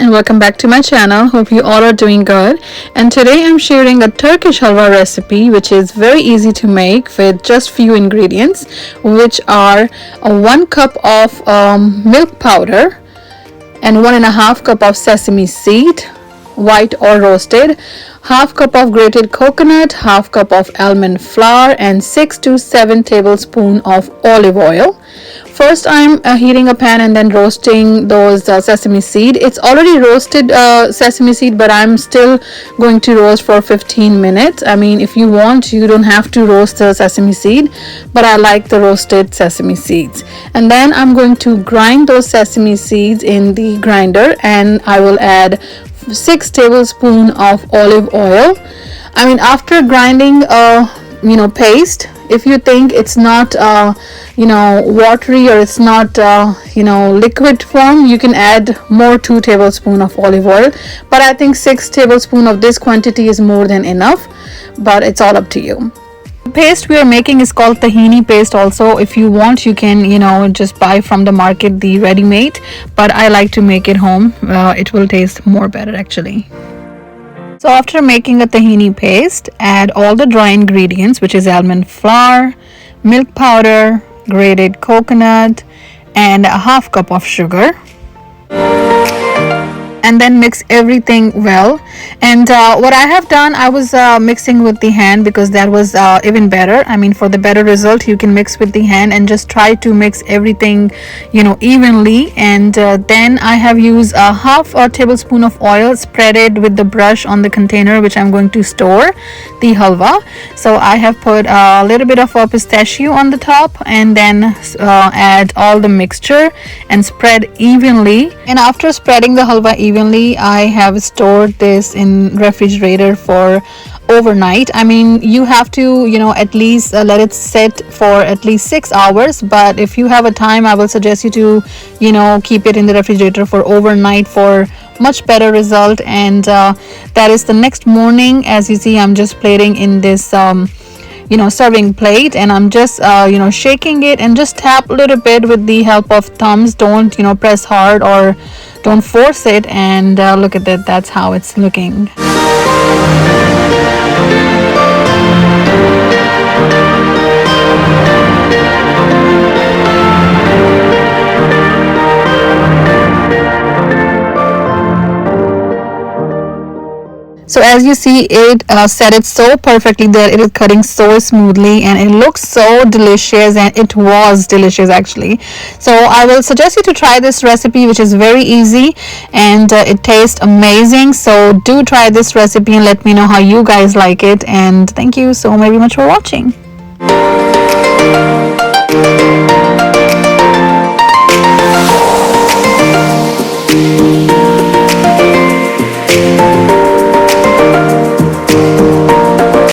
and welcome back to my channel. Hope you all are doing good. And today I'm sharing a Turkish Halwa recipe which is very easy to make with just few ingredients, which are 1 cup of milk powder and 1.5 cup of sesame seed, white or roasted, half cup of grated coconut, half cup of almond flour, and 6 to 7 tablespoons of olive oil. First, I'm heating a pan and then roasting those sesame seed. It's already roasted sesame seed, but I'm still going to roast for 15 minutes. I mean, if you want, you don't have to roast the sesame seed, but I like the roasted sesame seeds. And then I'm going to grind those sesame seeds in the grinder, and I will add 6 tablespoons of olive oil. I mean, after grinding paste, if you think it's not watery or it's not liquid form, you can add more 2 tablespoons of olive oil, but I think 6 tablespoons of this quantity is more than enough, but it's all up to you. The paste we are making is called tahini paste. Also, if you want, you can just buy from the market the ready-made, but I like to make it home. It will taste more better actually. So after making a tahini paste, add all the dry ingredients, which is almond flour, milk powder, grated coconut, and a half cup of sugar. And then mix everything well. And what I have done, I was mixing with the hand because that was even better. I mean, for the better result, you can mix with the hand and just try to mix everything evenly. And then I have used a half a tablespoon of oil, spread it with the brush on the container which I'm going to store the halwa. So I have put a little bit of a pistachio on the top, and then add all the mixture and spread evenly. And after spreading the halwa evenly, I have stored this in refrigerator for overnight. I mean, you have to at least let it sit for at least 6 hours, but if you have a time, I will suggest you to keep it in the refrigerator for overnight for much better result. And that is the next morning. As you see, I'm just plating in this serving plate, and I'm just shaking it and just tap a little bit with the help of thumbs. Don't press hard or don't force it. And look at that, that's how it's looking. So as you see, it set it so perfectly that it is cutting so smoothly, and it looks so delicious, and it was delicious actually. So I will suggest you to try this recipe, which is very easy, and it tastes amazing. So do try this recipe and let me know how you guys like it. And thank you so very much for watching.